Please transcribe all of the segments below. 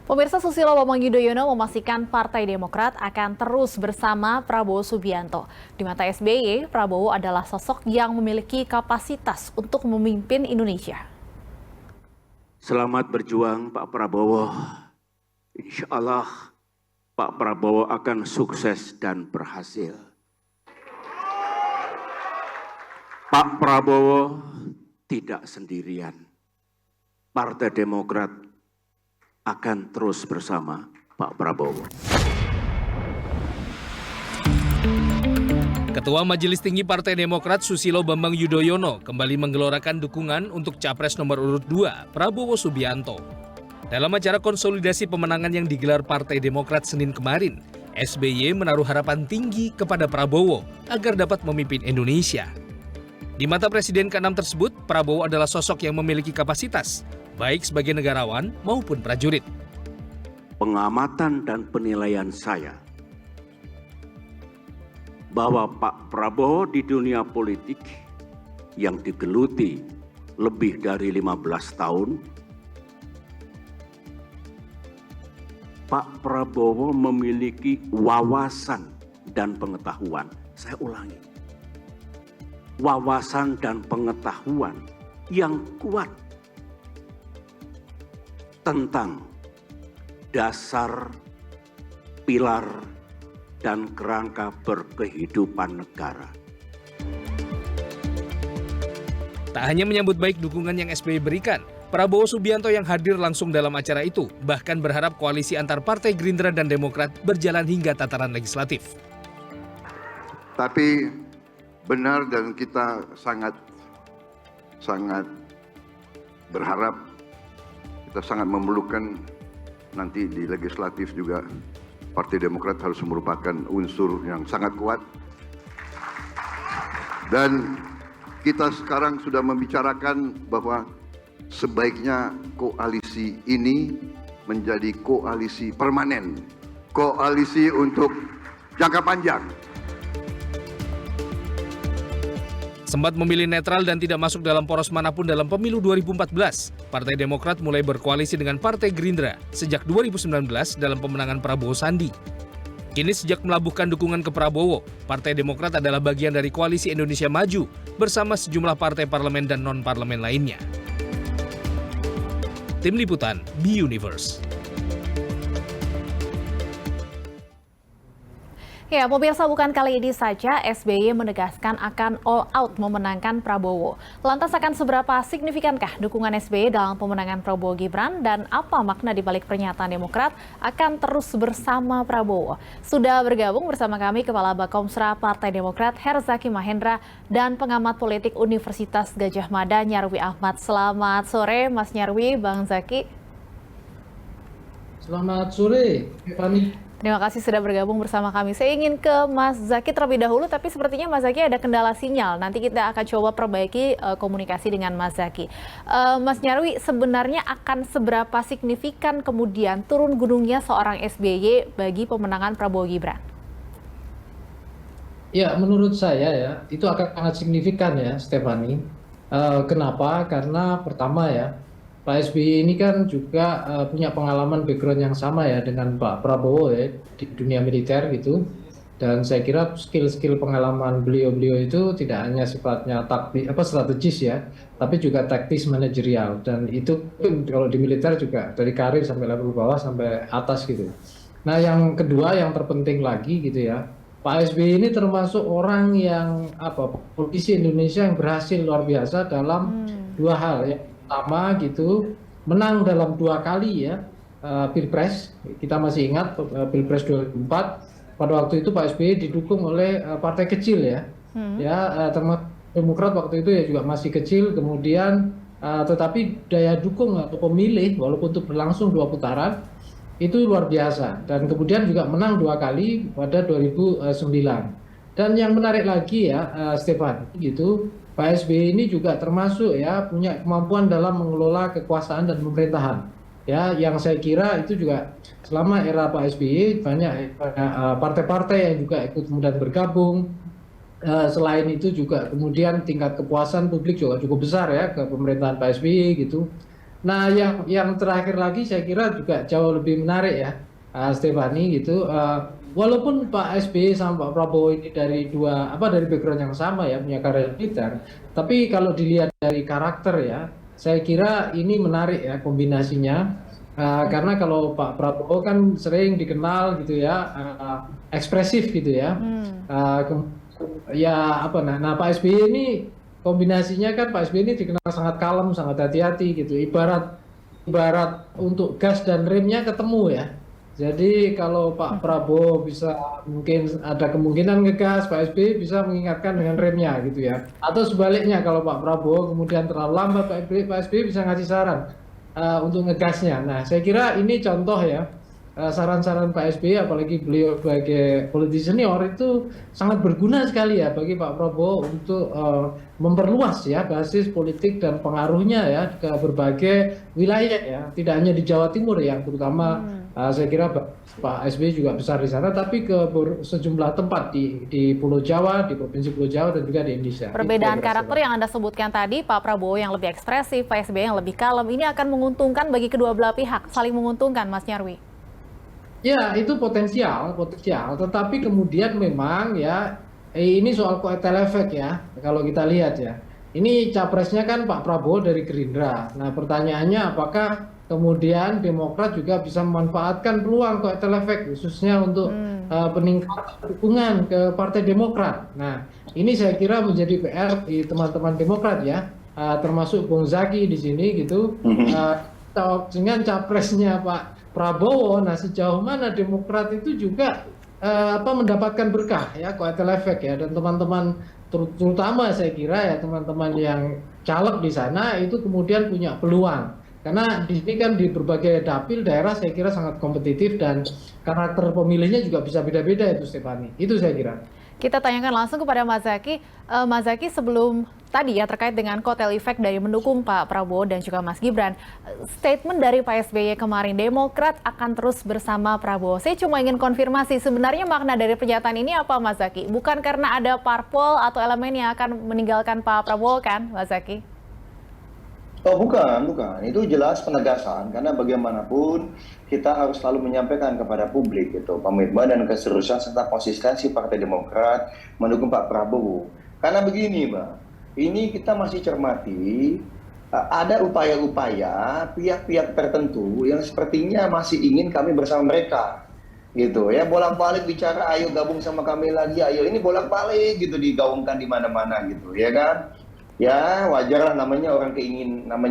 Pemirsa, Susilo Bambang Yudhoyono memastikan Partai Demokrat akan terus bersama Prabowo Subianto. Di mata SBY, Prabowo adalah sosok yang memiliki kapasitas untuk memimpin Indonesia. Selamat berjuang Pak Prabowo. Insya Allah Pak Prabowo akan sukses dan berhasil. Pak Prabowo tidak sendirian. Partai Demokrat akan terus bersama Pak Prabowo. Ketua Majelis Tinggi Partai Demokrat Susilo Bambang Yudhoyono kembali menggelorakan dukungan untuk Capres nomor urut 2 Prabowo Subianto. Dalam acara konsolidasi pemenangan yang digelar Partai Demokrat Senin kemarin, SBY menaruh harapan tinggi kepada Prabowo agar dapat memimpin Indonesia. Di mata Presiden ke-6 tersebut, Prabowo adalah sosok yang memiliki kapasitas, baik sebagai negarawan maupun prajurit. Pengamatan dan penilaian saya bahwa Pak Prabowo di dunia politik yang digeluti lebih dari 15 tahun, Pak Prabowo memiliki wawasan dan pengetahuan. Saya ulangi, wawasan dan pengetahuan yang kuat tentang dasar, pilar, dan kerangka berkehidupan negara. Tak hanya menyambut baik dukungan yang SBY berikan, Prabowo Subianto yang hadir langsung dalam acara itu bahkan berharap koalisi antar Partai Gerindra dan Demokrat berjalan hingga tataran legislatif. Tapi benar dan kita sangat berharap, kita sangat memerlukan nanti di legislatif juga Partai Demokrat harus merupakan unsur yang sangat kuat. Dan kita sekarang sudah membicarakan bahwa sebaiknya koalisi ini menjadi koalisi permanen, koalisi untuk jangka panjang. Sempat memilih netral dan tidak masuk dalam poros manapun dalam pemilu 2014, Partai Demokrat mulai berkoalisi dengan Partai Gerindra sejak 2019 dalam pemenangan Prabowo Sandi. Kini sejak melabuhkan dukungan ke Prabowo, Partai Demokrat adalah bagian dari Koalisi Indonesia Maju bersama sejumlah partai parlemen dan non-parlemen lainnya. Tim Liputan, B-Universe. Ya, pemirsa, bukan kali ini saja SBY menegaskan akan all out memenangkan Prabowo. Lantas akan seberapa signifikankah dukungan SBY dalam pemenangan Prabowo Gibran dan apa makna di balik pernyataan Demokrat akan terus bersama Prabowo? Sudah bergabung bersama kami Kepala Bakomsra Partai Demokrat Herzaki Mahendra dan pengamat politik Universitas Gadjah Mada Nyarwi Ahmad. Selamat sore Mas Nyarwi, Bang Zaki. Selamat sore, Fani. Terima kasih sudah bergabung bersama kami. Saya ingin ke Mas Zaki terlebih dahulu, tapi sepertinya Mas Zaki ada kendala sinyal. Nanti kita akan coba perbaiki komunikasi dengan Mas Zaki. Mas Nyarwi, sebenarnya akan seberapa signifikan kemudian turun gunungnya seorang SBY bagi pemenangan Prabowo Gibran? Ya, menurut saya ya, itu akan sangat signifikan ya, Stefani. Kenapa? Karena pertama ya, Pak SBY ini kan juga punya pengalaman background yang sama ya dengan Pak Prabowo ya di dunia militer gitu. Dan saya kira skill-skill pengalaman beliau itu tidak hanya sifatnya strategis ya, tapi juga taktis manajerial. Dan itu kalau di militer juga dari karir sampai level bawah sampai atas gitu. Nah, yang kedua yang terpenting lagi gitu ya, Pak SBY ini termasuk orang yang politisi Indonesia yang berhasil luar biasa dalam dua hal ya. Pertama gitu, menang dalam 2 kali ya Pilpres. Kita masih ingat Pilpres 2004, pada waktu itu Pak SBY didukung oleh partai kecil ya. Termasuk Demokrat waktu itu ya juga masih kecil, kemudian tetapi daya dukung atau pemilih walaupun itu berlangsung 2 putaran itu luar biasa, dan kemudian juga menang 2 kali pada 2009. Dan yang menarik lagi ya Stefan gitu, Pak SBY ini juga termasuk ya punya kemampuan dalam mengelola kekuasaan dan pemerintahan. Ya, yang saya kira itu juga selama era Pak SBY banyak partai-partai yang juga ikut kemudian bergabung. Selain itu juga kemudian tingkat kepuasan publik juga cukup besar ya ke pemerintahan Pak SBY gitu. Nah, yang terakhir lagi saya kira juga jauh lebih menarik ya, Stefani gitu. Walaupun Pak SBY sama Pak Prabowo ini dari dari background yang sama ya, punya karir militer, tapi kalau dilihat dari karakter ya, saya kira ini menarik ya kombinasinya. Karena kalau Pak Prabowo kan sering dikenal gitu ya, ekspresif gitu ya. Ya apa nah Pak SBY ini kombinasinya kan Pak SBY ini dikenal sangat kalem, sangat hati-hati gitu. Ibarat untuk gas dan remnya ketemu ya. Jadi kalau Pak Prabowo bisa mungkin ada kemungkinan ngegas, Pak SBY bisa mengingatkan dengan remnya gitu ya. Atau sebaliknya kalau Pak Prabowo kemudian terlalu lambat, Pak SBY bisa ngasih saran untuk ngegasnya. Nah, saya kira ini contoh ya, saran-saran Pak SBY, apalagi beliau sebagai politisi senior itu sangat berguna sekali ya bagi Pak Prabowo untuk memperluas ya basis politik dan pengaruhnya ya ke berbagai wilayah ya, tidak hanya di Jawa Timur ya, terutama saya kira Pak SBY juga besar di sana, tapi ke sejumlah tempat di Pulau Jawa, di Provinsi Pulau Jawa dan juga di Indonesia. Perbedaan karakter yang Anda sebutkan tadi, Pak Prabowo yang lebih ekspresif, Pak SBY yang lebih kalem, ini akan menguntungkan bagi kedua belah pihak, saling menguntungkan, Mas Nyarwi. Ya, itu potensial, tetapi kemudian memang ya ini soal koetel efek ya, kalau kita lihat ya. Ini capresnya kan Pak Prabowo dari Gerindra. Nah, pertanyaannya apakah kemudian Demokrat juga bisa memanfaatkan peluang koetel efek khususnya untuk peningkatan dukungan ke Partai Demokrat. Nah, ini saya kira menjadi PR di teman-teman Demokrat ya, termasuk Bung Zaki di sini gitu. Dengan capresnya Pak Prabowo, nah sejauh mana Demokrat itu juga mendapatkan berkah ya, koetel efek ya, dan teman-teman terutama saya kira ya teman-teman yang caleg di sana itu kemudian punya peluang, karena di sini kan di berbagai dapil daerah saya kira sangat kompetitif dan karakter pemilihnya juga bisa beda-beda itu, Stefani, itu saya kira. Kita tanyakan langsung kepada Mas Zaki. Mas Zaki, sebelum tadi ya terkait dengan kotel efek dari mendukung Pak Prabowo dan juga Mas Gibran, statement dari Pak SBY kemarin, Demokrat akan terus bersama Prabowo. Saya cuma ingin konfirmasi, sebenarnya makna dari pernyataan ini apa, Mas Zaki? Bukan karena ada parpol atau elemen yang akan meninggalkan Pak Prabowo kan, Mas Zaki? Oh bukan. Itu jelas penegasan, karena bagaimanapun kita harus selalu menyampaikan kepada publik itu komitmen dan keseriusan serta konsistensi Partai Demokrat mendukung Pak Prabowo. Karena begini, Mbak, ini kita masih cermati ada upaya-upaya pihak-pihak tertentu yang sepertinya masih ingin kami bersama mereka. Gitu ya, bolak-balik bicara ayo gabung sama kami lagi, ayo, ini bolak-balik gitu digaungkan di mana-mana gitu, ya kan? Ya wajar lah, namanya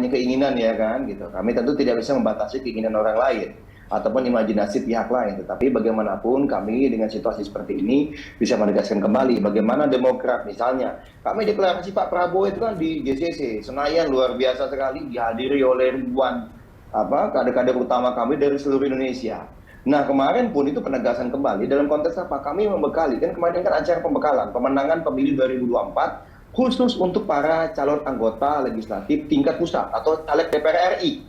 keinginan ya kan gitu. Kami tentu tidak bisa membatasi keinginan orang lain ataupun imajinasi pihak lain, tetapi bagaimanapun kami dengan situasi seperti ini bisa menegaskan kembali bagaimana Demokrat misalnya. Kami deklarasi Pak Prabowo itu kan di GCC Senayan, luar biasa sekali, dihadiri oleh ribuan kader-kader utama kami dari seluruh Indonesia. Nah kemarin pun itu penegasan kembali dalam konteks apa? Kami membekali, kan kemarin kan acara pembekalan pemenangan pemilu 2024 khusus untuk para calon anggota legislatif tingkat pusat atau caleg DPR RI.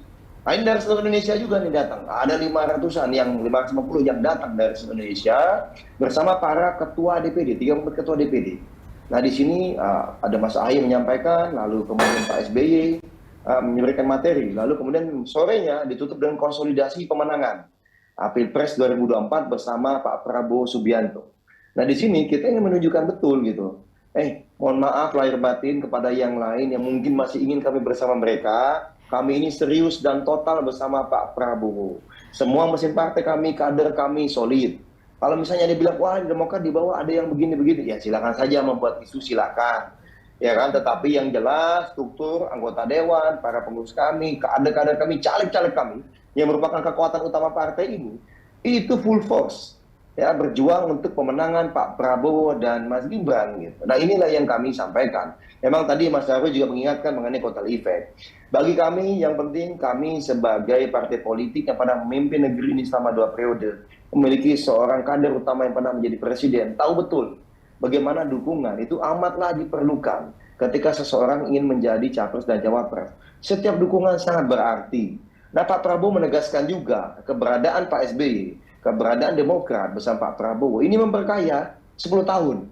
Nah ini dari seluruh Indonesia juga nih datang. Ada 500-an, 550 yang datang dari seluruh Indonesia bersama para ketua DPD, 34 ketua DPD. Nah di sini ada Mas Ahy menyampaikan, lalu kemudian Pak SBY memberikan materi, lalu kemudian sorenya ditutup dengan konsolidasi pemenangan Pilpres 2024 bersama Pak Prabowo Subianto. Nah di sini kita ingin menunjukkan betul gitu. Mohon maaf lahir batin kepada yang lain yang mungkin masih ingin kami bersama mereka. Kami ini serius dan total bersama Pak Prabowo. Semua mesin partai kami, kader kami solid. Kalau misalnya dibilang, wah Demokrat di bawah ada yang begini-begini, ya silakan saja membuat isu, silakan. Ya kan, tetapi yang jelas struktur anggota dewan, para pengurus kami, kader-kader kami, caleg-caleg kami yang merupakan kekuatan utama partai ini, itu full force. Ya, berjuang untuk pemenangan Pak Prabowo dan Mas Gibran gitu. Nah inilah yang kami sampaikan. Memang tadi Mas Darwi juga mengingatkan mengenai kotel efek. Bagi kami yang penting, kami sebagai partai politik yang pernah memimpin negeri ini selama 2 periode, memiliki seorang kader utama yang pernah menjadi presiden, tahu betul bagaimana dukungan itu amatlah diperlukan ketika seseorang ingin menjadi capres dan cawapres. Setiap dukungan sangat berarti. Nah Pak Prabowo menegaskan juga keberadaan Pak SBY, keberadaan Demokrat bersama Pak Prabowo ini memperkaya 10 tahun.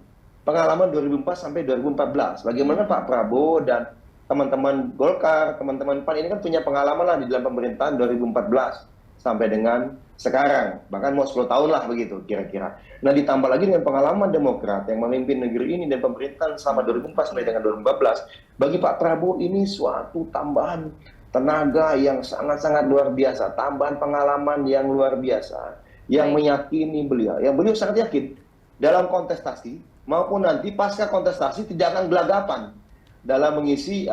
Pengalaman 2004 sampai 2014. Bagaimana Pak Prabowo dan teman-teman Golkar, teman-teman PAN ini kan punya pengalaman lah di dalam pemerintahan 2014 sampai dengan sekarang, bahkan mau 10 tahun lah begitu kira-kira. Nah ditambah lagi dengan pengalaman Demokrat yang memimpin negeri ini dan pemerintahan selama 2004 sampai dengan 2014, bagi Pak Prabowo ini suatu tambahan tenaga yang sangat-sangat luar biasa, tambahan pengalaman yang luar biasa, yang meyakini beliau, yang beliau sangat yakin dalam kontestasi maupun nanti pasca kontestasi tidak akan gelagapan dalam mengisi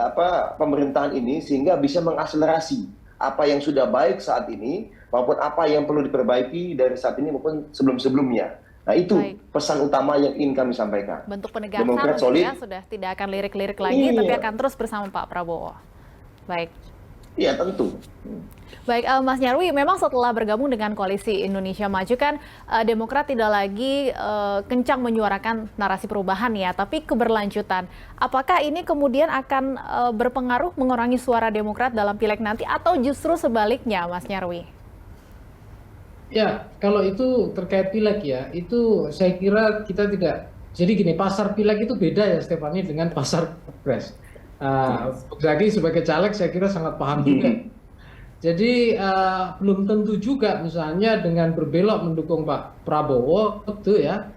pemerintahan ini sehingga bisa mengakselerasi apa yang sudah baik saat ini maupun apa yang perlu diperbaiki dari saat ini maupun sebelum-sebelumnya. Nah itu pesan utama yang ingin kami sampaikan. Bentuk penegasan Demokrat solid, sudah tidak akan lirik-lirik lagi, tapi akan terus bersama Pak Prabowo. Baik. Iya tentu. Baik, Mas Nyarwi, memang setelah bergabung dengan Koalisi Indonesia Maju kan Demokrat tidak lagi kencang menyuarakan narasi perubahan ya, tapi keberlanjutan. Apakah ini kemudian akan berpengaruh mengurangi suara Demokrat dalam pileg nanti atau justru sebaliknya, Mas Nyarwi? Ya, kalau itu terkait pileg ya, itu saya kira kita tidak. Jadi gini, pasar pileg itu beda ya, Stefani, dengan pasar pilpres. Zaki sebagai caleg saya kira sangat paham juga. Jadi belum tentu juga misalnya dengan berbelok mendukung Pak Prabowo itu ya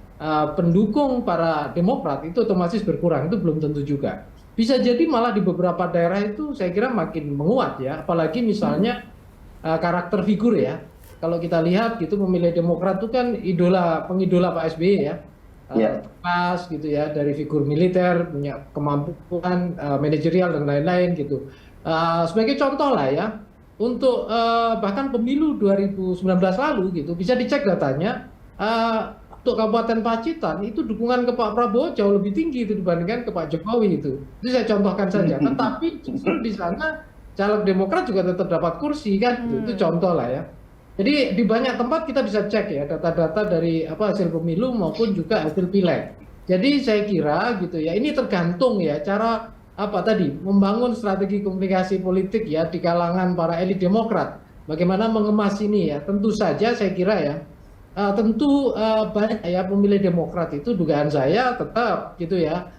pendukung para Demokrat itu otomatis berkurang, itu belum tentu juga. Bisa jadi malah di beberapa daerah itu saya kira makin menguat ya, apalagi misalnya karakter figur ya. Kalau kita lihat gitu pemilih Demokrat itu kan pengidola Pak SBY ya. Pas gitu ya, dari figur militer, punya kemampuan manajerial dan lain-lain gitu. Sebagai contoh lah ya, untuk bahkan pemilu 2019 lalu gitu, bisa dicek datanya, untuk Kabupaten Pacitan itu dukungan ke Pak Prabowo jauh lebih tinggi itu dibandingkan ke Pak Jokowi itu saya contohkan saja. Tetapi justru di sana caleg Demokrat juga tetap dapat kursi kan, itu contoh lah ya. Jadi di banyak tempat kita bisa cek ya data-data dari hasil pemilu maupun juga hasil pileg. Jadi saya kira gitu ya, ini tergantung ya cara membangun strategi komunikasi politik ya di kalangan para elit Demokrat. Bagaimana mengemas ini ya? Tentu saja saya kira ya, tentu banyak ya pemilih Demokrat itu dugaan saya tetap gitu ya.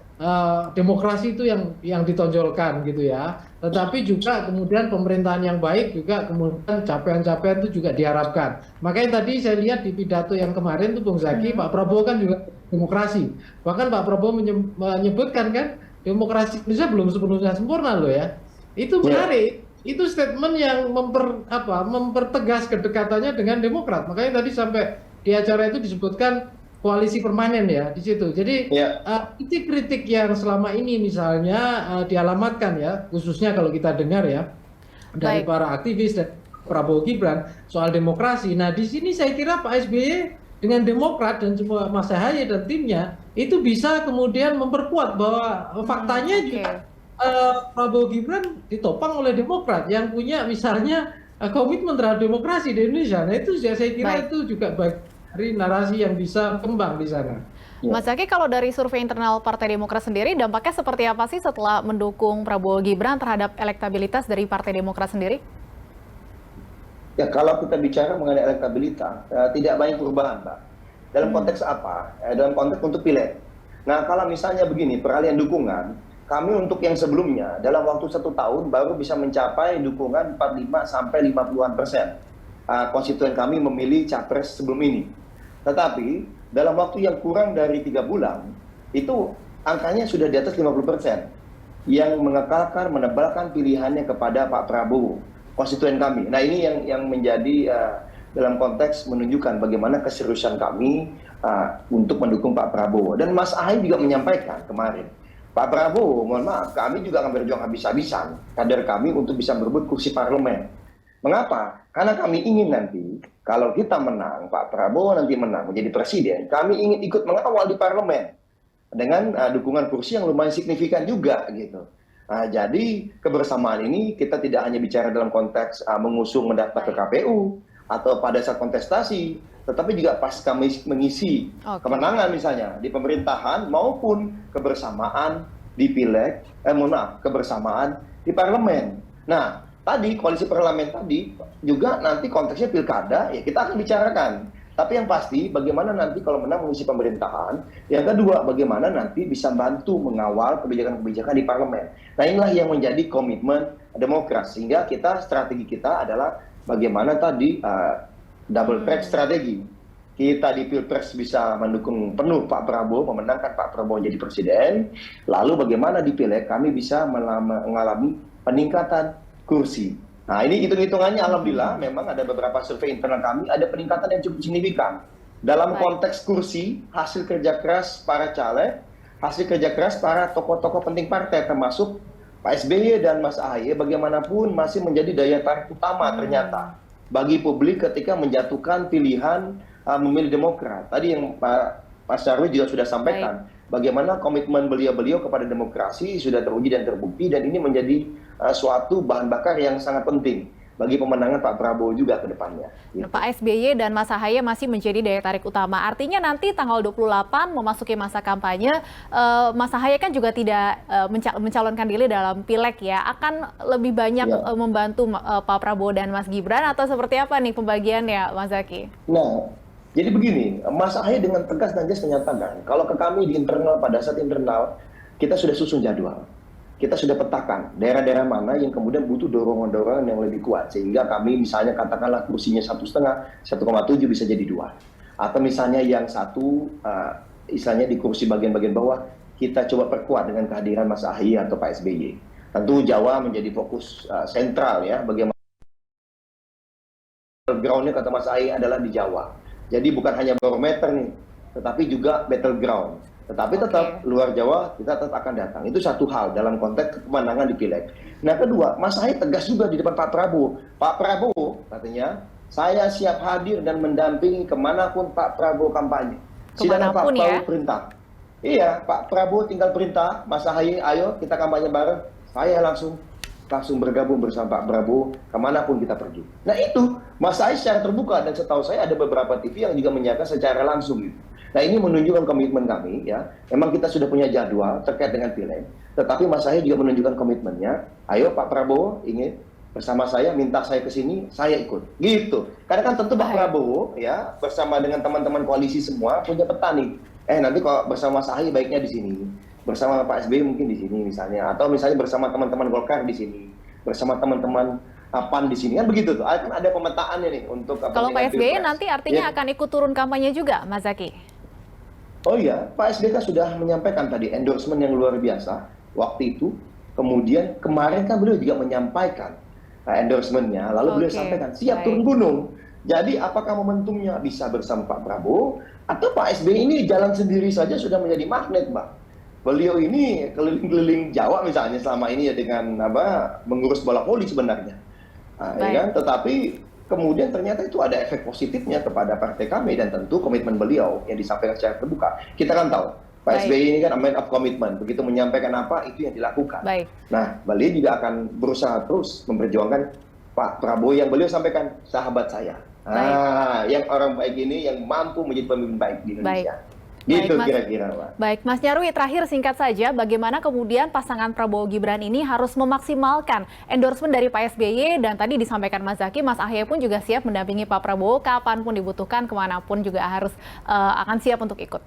Demokrasi itu yang ditonjolkan gitu ya. Tetapi juga kemudian pemerintahan yang baik juga kemudian capaian-capaian itu juga diharapkan. Makanya tadi saya lihat di pidato yang kemarin tuh Bung Zaki, Pak Prabowo kan juga demokrasi. Bahkan Pak Prabowo menyebutkan kan demokrasi Indonesia belum sepenuhnya sempurna loh ya. Itu menarik. Itu statement yang mempertegas kedekatannya dengan Demokrat. Makanya tadi sampai di acara itu disebutkan koalisi permanen ya di situ. Jadi kritik-kritik yang selama ini misalnya dialamatkan ya, khususnya kalau kita dengar ya dari para aktivis dan Prabowo Gibran soal demokrasi. Nah di sini saya kira Pak SBY dengan Demokrat dan semua Mas Ahaye dan timnya itu bisa kemudian memperkuat bahwa faktanya juga Prabowo Gibran ditopang oleh Demokrat yang punya misalnya komitmen terhadap demokrasi di Indonesia. Nah itu saya kira itu juga baik dari narasi yang bisa kembang di sana. Mas Zaki, kalau dari survei internal Partai Demokrat sendiri, dampaknya seperti apa sih setelah mendukung Prabowo Gibran terhadap elektabilitas dari Partai Demokrat sendiri? Ya kalau kita bicara mengenai elektabilitas, tidak banyak perubahan, Pak. Dalam konteks apa? Dalam konteks untuk pileg. Nah kalau misalnya begini, peralihan dukungan, kami untuk yang sebelumnya dalam waktu 1 tahun baru bisa mencapai dukungan 45–50% konstituen kami memilih capres sebelum ini. Tetapi dalam waktu yang kurang dari 3 bulan itu angkanya sudah di atas 50% yang mengekalkan, menebalkan pilihannya kepada Pak Prabowo, konstituen kami. Nah ini yang menjadi dalam konteks menunjukkan bagaimana keseriusan kami untuk mendukung Pak Prabowo. Dan Mas Ahaye juga menyampaikan kemarin, Pak Prabowo, mohon maaf, kami juga akan berjuang habis-habisan kader kami untuk bisa berebut kursi parlemen. Mengapa? Karena kami ingin nanti, kalau kita menang, Pak Prabowo nanti menang menjadi presiden, kami ingin ikut mengawal di parlemen dengan dukungan kursi yang lumayan signifikan juga gitu. Jadi kebersamaan ini kita tidak hanya bicara dalam konteks mengusung mendaftar ke KPU atau pada saat kontestasi, tetapi juga pas kami mengisi kemenangan misalnya di pemerintahan maupun kebersamaan di pileg, kebersamaan di parlemen. Nah, tadi koalisi parlemen tadi juga nanti konteksnya pilkada ya kita akan bicarakan Tapi yang pasti bagaimana nanti kalau menang mengisi pemerintahan. Yang kedua, bagaimana nanti bisa bantu mengawal kebijakan-kebijakan di parlemen. Nah inilah yang menjadi komitmen Demokrat. Sehingga strategi kita adalah bagaimana tadi double track strategi. Kita di Pilpres bisa mendukung penuh Pak Prabowo, memenangkan Pak Prabowo jadi presiden. Lalu bagaimana di Pileg kami bisa mengalami peningkatan kursi. Nah ini hitung-hitungannya alhamdulillah memang ada beberapa survei internal kami ada peningkatan yang cukup signifikan. Dalam konteks kursi, hasil kerja keras para caleg, hasil kerja keras para tokoh-tokoh penting partai termasuk Pak SBY dan Mas AHY bagaimanapun masih menjadi daya tarik utama ternyata bagi publik ketika menjatuhkan pilihan memilih Demokrat. Tadi yang Pak Nyarwi juga sudah sampaikan bagaimana komitmen beliau-beliau kepada demokrasi sudah teruji dan terbukti dan ini menjadi suatu bahan bakar yang sangat penting bagi pemenangan Pak Prabowo juga ke depannya. Gitu. Pak SBY dan Mas AHY masih menjadi daya tarik utama. Artinya nanti tanggal 28 memasuki masa kampanye, Mas AHY kan juga tidak mencalonkan diri dalam Pileg ya. Akan lebih banyak membantu Pak Prabowo dan Mas Gibran atau seperti apa nih pembagiannya, Mas Zaky? Nah, jadi begini, Mas AHY dengan tegas dan jelas menyatakan, kalau ke kami di internal, pada saat internal, kita sudah susun jadwal. Kita sudah petakan daerah-daerah mana yang kemudian butuh dorongan-dorongan yang lebih kuat. Sehingga kami misalnya katakanlah kursinya 1,5, 1,7 bisa jadi 2. Atau misalnya yang satu, misalnya di kursi bagian-bagian bawah, kita coba perkuat dengan kehadiran Mas AHY atau Pak SBY. Tentu Jawa menjadi fokus sentral ya, bagaimana groundnya kata Mas AHY adalah di Jawa. Jadi bukan hanya barometer nih, tetapi juga battleground. Tetapi tetap luar Jawa kita tetap akan datang. Itu satu hal dalam konteks kemenangan di Pileg. Nah kedua, Mas AHY tegas juga di depan Pak Prabowo. Pak Prabowo katanya, saya siap hadir dan mendampingi kemanapun Pak Prabowo kampanye. Sedangkan Pak Prabowo perintah. Iya, Pak Prabowo tinggal perintah, Mas AHY ayo kita kampanye bareng. Saya langsung bergabung bersama Pak Prabowo kemanapun kita pergi. Nah itu, Mas AHY secara terbuka dan setahu saya ada beberapa TV yang juga menyiarkan secara langsung gitu. Nah ini menunjukkan komitmen kami ya. Memang kita sudah punya jadwal terkait dengan Pileg. Tetapi Mas AHY juga menunjukkan komitmennya. Ayo Pak Prabowo ingin bersama saya, minta saya ke sini, saya ikut. Gitu. Karena kan tentu Pak Prabowo ya bersama dengan teman-teman koalisi semua punya peta nih. Nanti kalau bersama Mas AHY baiknya di sini. Bersama Pak SBY mungkin di sini misalnya. Atau misalnya bersama teman-teman Golkar di sini. Bersama teman-teman PAN di sini. Kan begitu tuh. Kan ada pemetaannya nih untuk kalau Pak SBY nanti artinya akan ikut turun kampanye juga, Mas Zaky? Oh iya, Pak SBY kan sudah menyampaikan tadi endorsement yang luar biasa waktu itu. Kemudian kemarin kan beliau juga menyampaikan endorsementnya, lalu beliau sampaikan siap turun gunung. Jadi apakah momentumnya bisa bersama Pak Prabowo atau Pak SBY ini jalan sendiri saja sudah menjadi magnet, Mbak? Beliau ini keliling-keliling Jawa misalnya selama ini ya dengan mengurus bola voli sebenarnya, ya kan? Tetapi kemudian ternyata itu ada efek positifnya kepada partai kami dan tentu komitmen beliau yang disampaikan secara terbuka. Kita kan tahu, Pak SBY ini kan a man of commitment. Begitu menyampaikan apa, itu yang dilakukan. Nah, beliau juga akan berusaha terus memperjuangkan Pak Prabowo yang beliau sampaikan, sahabat saya. Yang orang baik ini yang mampu menjadi pemimpin baik di Indonesia. Gitu kira-kira, Pak. Baik, Mas Nyarwi, terakhir singkat saja, bagaimana kemudian pasangan Prabowo Gibran ini harus memaksimalkan endorsement dari Pak SBY dan tadi disampaikan Mas Zaky, Mas AHY pun juga siap mendampingi Pak Prabowo kapanpun dibutuhkan, kemanapun juga harus akan siap untuk ikut.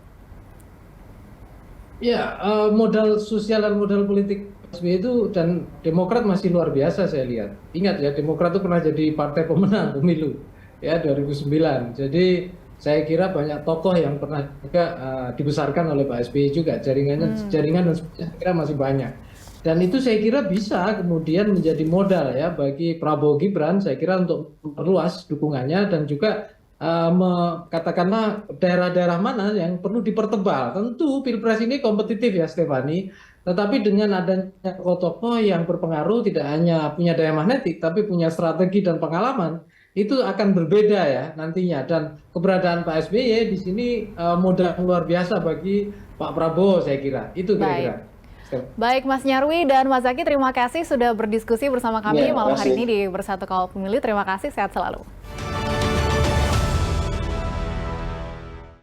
Ya, modal sosial dan modal politik SBY itu dan Demokrat masih luar biasa saya lihat. Ingat ya, Demokrat itu pernah jadi partai pemenang pemilu ya 2009. Jadi saya kira banyak tokoh yang pernah juga dibesarkan oleh Pak SBY juga, jaringan dan saya kira masih banyak. Dan itu saya kira bisa kemudian menjadi modal ya bagi Prabowo Gibran, saya kira untuk memperluas dukungannya dan juga katakanlah daerah-daerah mana yang perlu dipertebal. Tentu Pilpres ini kompetitif ya Stefani, tetapi dengan adanya tokoh-tokoh yang berpengaruh tidak hanya punya daya magnetik, tapi punya strategi dan pengalaman, itu akan berbeda ya nantinya. Dan keberadaan Pak SBY di sini modal luar biasa bagi Pak Prabowo saya kira. Itu kira-kira. Baik Mas Nyarwi dan Mas Zaky, terima kasih sudah berdiskusi bersama kami malam hari ini di Bersatu Kawal Pemilu. Terima kasih, sehat selalu.